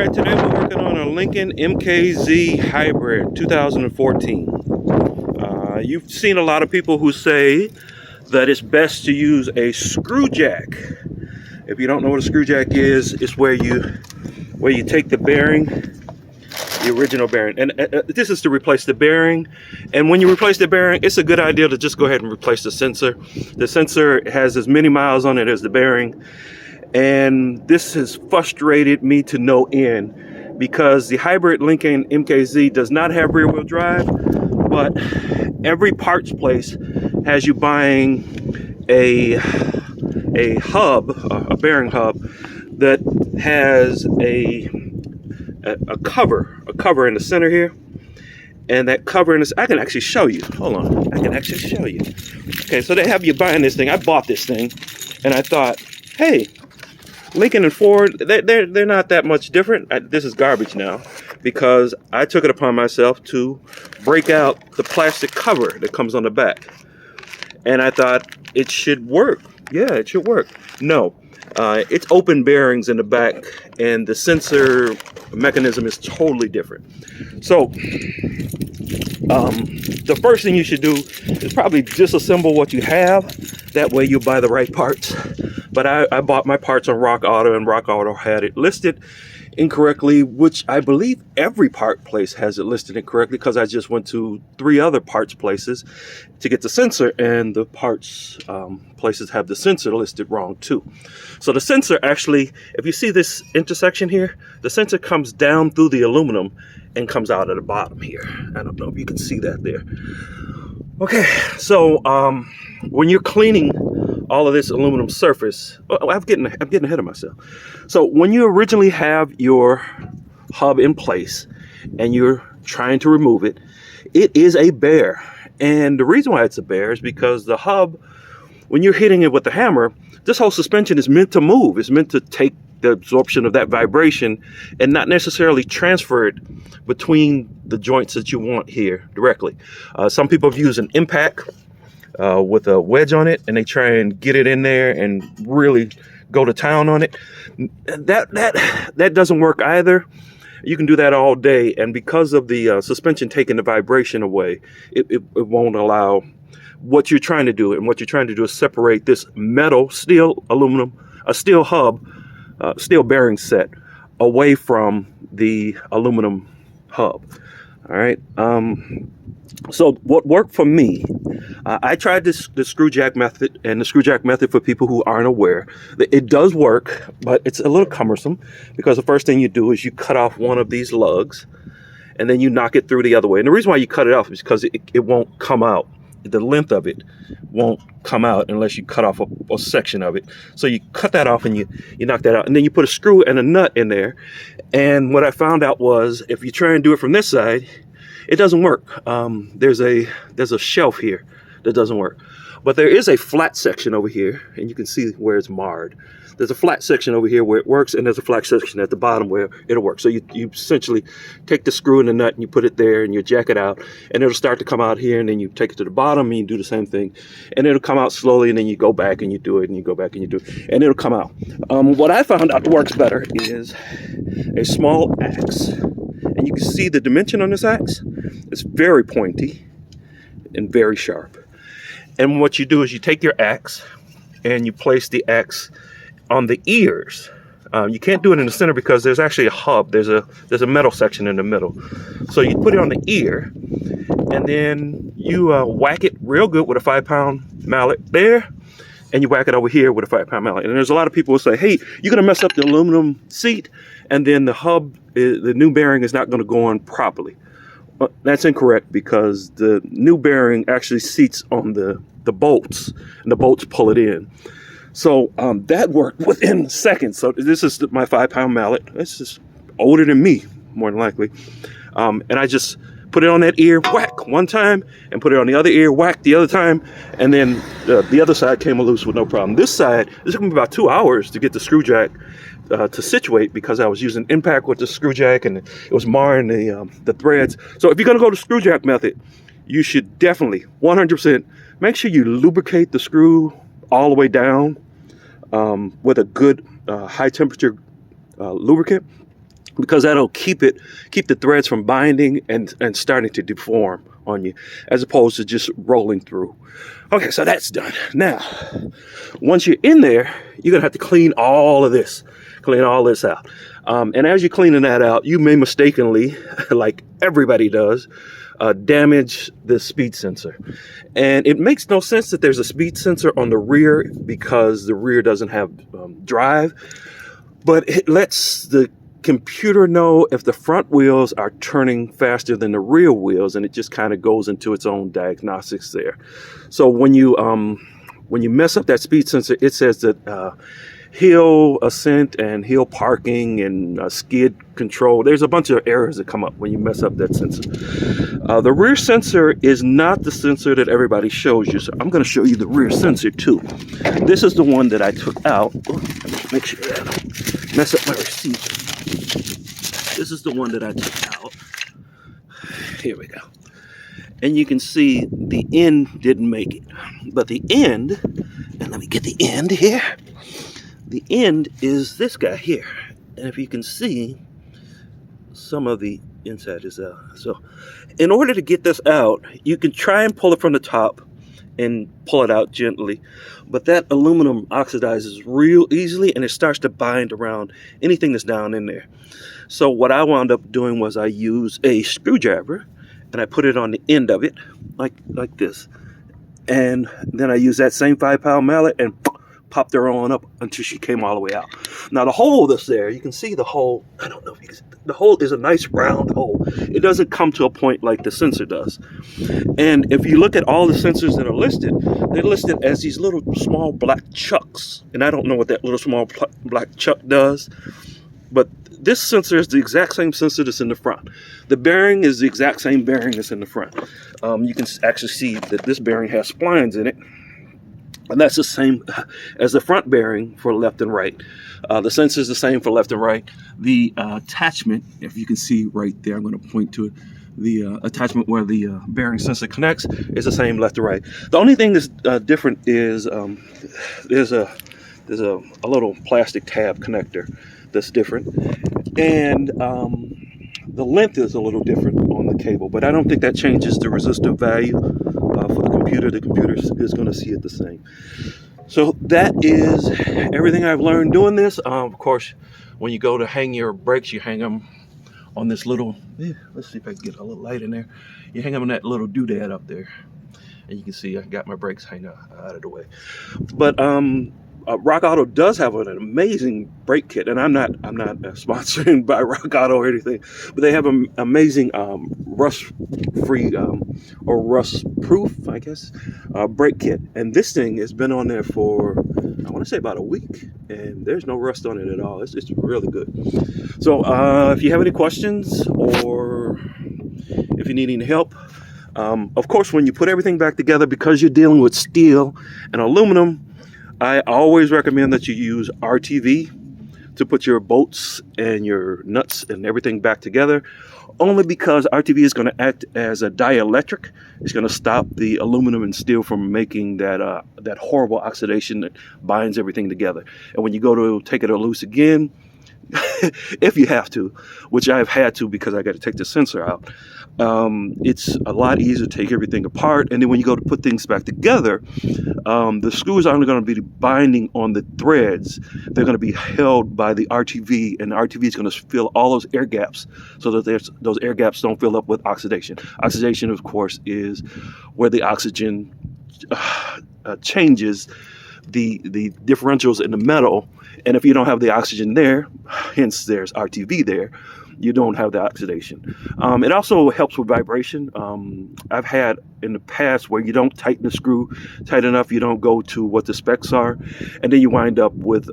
Alright, today we're working on a Lincoln MKZ Hybrid 2014. You've seen a lot of people who say that it's best to use a screw jack. If you don't know what a screw jack is, it's where you take the bearing, the original bearing, and this is to replace the bearing. And when you replace the bearing, it's a good idea to just go ahead and replace the sensor. The sensor has as many miles on it as the bearing. And this has frustrated me to no end because the hybrid Lincoln MKZ does not have rear wheel drive, but every parts place has you buying a hub, a bearing hub that has a cover in the center here. And that cover in this, I can actually show you. Hold on, I can actually show you. Okay, so they have you buying this thing. I bought this thing and I thought, hey, Lincoln and Ford, they're not that much different. This is garbage now because I took it upon myself to break out the plastic cover that comes on the back. And I thought it should work. Yeah, it should work. No, it's open bearings in the back and the sensor mechanism is totally different. So the first thing you should do is probably disassemble what you have. That way you buy the right parts. But I bought my parts on Rock Auto, and Rock Auto had it listed incorrectly, which I believe every part place has it listed incorrectly because I just went to 3 other parts places to get the sensor, and the parts places have the sensor listed wrong too. So the sensor actually, if you see this intersection here, the sensor comes down through the aluminum and comes out at the bottom here. I don't know if you can see that there. Okay, so when you're cleaning all of this aluminum surface, I'm getting ahead of myself. So when you originally have your hub in place and you're trying to remove it, it is a bear. And the reason why it's a bear is because the hub, when you're hitting it with the hammer, this whole suspension is meant to move. It's meant to take the absorption of that vibration and not necessarily transfer it between the joints that you want here directly. Some people have used an impact with a wedge on it, and they try and get it in there and really go to town on it. That doesn't work either. You can do that all day, and because of the suspension taking the vibration away, it won't allow what you're trying to do. And what you're trying to do is separate this metal, steel, aluminum, a steel hub, steel bearing set away from the aluminum hub. All right. So what worked for me, I tried the screw jack method, and the screw jack method, for people who aren't aware, it does work, but it's a little cumbersome because the first thing you do is you cut off one of these lugs and then you knock it through the other way. And the reason why you cut it off is because it won't come out. The length of it won't come out unless you cut off a section of it. So you cut that off and you knock that out, and then you put a screw and a nut in there. And what I found out was if you try and do it from this side, it doesn't work. There's a shelf here that doesn't work, but there is a flat section over here, and you can see where it's marred. There's a flat section over here where it works, and there's a flat section at the bottom where it'll work. So you essentially take the screw and the nut and you put it there and you jack it out, and it'll start to come out here, and then you take it to the bottom and you do the same thing, and it'll come out slowly, and then you go back and you do it, and you go back and you do it, and it'll come out. What I found out works better is a small axe, and you can see the dimension on this axe. It's very pointy and very sharp. And what you do is you take your axe and you place the axe on the ears. You can't do it in the center because there's actually a hub. There's a metal section in the middle. So you put it on the ear, and then you whack it real good with a 5-pound mallet there, and you whack it over here with a 5-pound mallet. And there's a lot of people who say, hey, you're gonna mess up the aluminum seat, and then the hub, the new bearing is not gonna go on properly. That's incorrect because the new bearing actually seats on the bolts, and the bolts pull it in. So that worked within seconds. So this is my 5-pound mallet. This is older than me, more than likely. And I just put it on that ear, whack one time, and put it on the other ear, whack the other time, and then the other side came loose with no problem. This side, it took me about 2 hours to get the screw jack to situate because I was using impact with the screw jack and it was marring the threads. So if you're going to go to screw jack method, you should definitely 100% make sure you lubricate the screw all the way down with a good high temperature lubricant. because that'll keep the threads from binding and starting to deform on you, as opposed to just rolling through. Okay, so that's done. Now, once you're in there, you're gonna have to clean all this out. And as you're cleaning that out, you may mistakenly, like everybody does, damage the speed sensor. And it makes no sense that there's a speed sensor on the rear, because the rear doesn't have drive, but it lets the computer know if the front wheels are turning faster than the rear wheels, and it just kind of goes into its own diagnostics there. So when you mess up that speed sensor, it says that hill ascent and hill parking and skid control, there's a bunch of errors that come up when you mess up that sensor. The rear sensor is not the sensor that everybody shows you, so I'm going to show you the rear sensor too. This is the one that I took out. Make sure that I don't mess up my receipt. This is the one that I took out. Here we go. And you can see the end didn't make it. But the end, and let me get the end here. The end is this guy here. And if you can see, some of the inside is out. So in order to get this out, you can try and pull it from the top and pull it out gently, but that aluminum oxidizes real easily, and it starts to bind around anything that's down in there. So what I wound up doing was I used a screwdriver and I put it on the end of it like this, and then I used that same 5-pound mallet and popped her on up until she came all the way out. Now the hole that's there, you can see the hole. I don't know if you can see. The hole is a nice round hole. It doesn't come to a point like the sensor does. And if you look at all the sensors that are listed, they're listed as these little small black chucks. And I don't know what that little small black chuck does, but this sensor is the exact same sensor that's in the front. The bearing is the exact same bearing that's in the front. You can actually see that this bearing has splines in it. And that's the same as the front bearing for left and right. The sensor is the same for left and right. The attachment, if you can see right there, I'm going to point to it. The attachment where the bearing sensor connects is the same left to right. The only thing that's different is there's a little plastic tab connector that's different, and the length is a little different on the cable. But I don't think that changes the resistive value for the computer. The computer is going to see it the same. So that is everything I've learned doing this. Of course, when you go to hang your brakes, you hang them on this little, let's see if I can get a little light in there. You hang them on that little doodad up there. And you can see I got my brakes hanging out of the way. But Rock Auto does have an amazing brake kit, and I'm not sponsored by Rock Auto or anything, but they have an amazing rust-free or rust-proof, I guess, brake kit. And this thing has been on there for, I want to say, about a week, and there's no rust on it at all. It's really good. So if you have any questions or if you need any help, of course, when you put everything back together, because you're dealing with steel and aluminum, I always recommend that you use RTV to put your bolts and your nuts and everything back together, only because RTV is going to act as a dielectric. It's going to stop the aluminum and steel from making that horrible oxidation that binds everything together. And when you go to take it loose again, if you have to, which I've had to because I got to take the sensor out, it's a lot easier to take everything apart. And then when you go to put things back together, the screws aren't going to be binding on the threads. They're going to be held by the RTV, and the RTV is going to fill all those air gaps so that those air gaps don't fill up with oxidation. Oxidation, of course, is where the oxygen changes the differentials in the metal. And if you don't have the oxygen there, hence there's RTV there, you don't have the oxidation. It also helps with vibration. I've had in the past where you don't tighten the screw tight enough, you don't go to what the specs are, and then you wind up with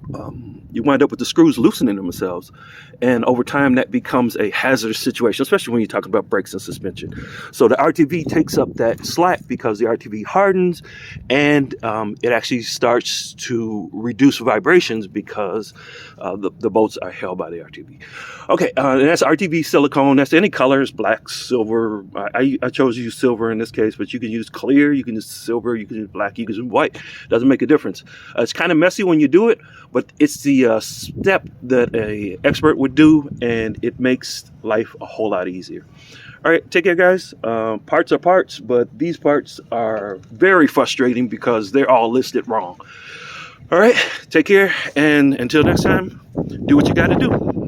the screws loosening themselves, and over time that becomes a hazardous situation, especially when you're talking about brakes and suspension. So the RTV takes up that slack because the RTV hardens, and it actually starts to reduce vibrations because the bolts are held by the RTV. Okay, and that's RTV silicone. That's any colors, black, silver. I chose to use silver in this case, but you can use clear, you can use silver, you can use black, you can use white. Doesn't make a difference. It's kind of messy when you do it, but it's the the step that a expert would do, and it makes life a whole lot easier. All right, take care, guys. Parts are parts, but these parts are very frustrating because they're all listed wrong. All right, take care, and until next time, do what you got to do.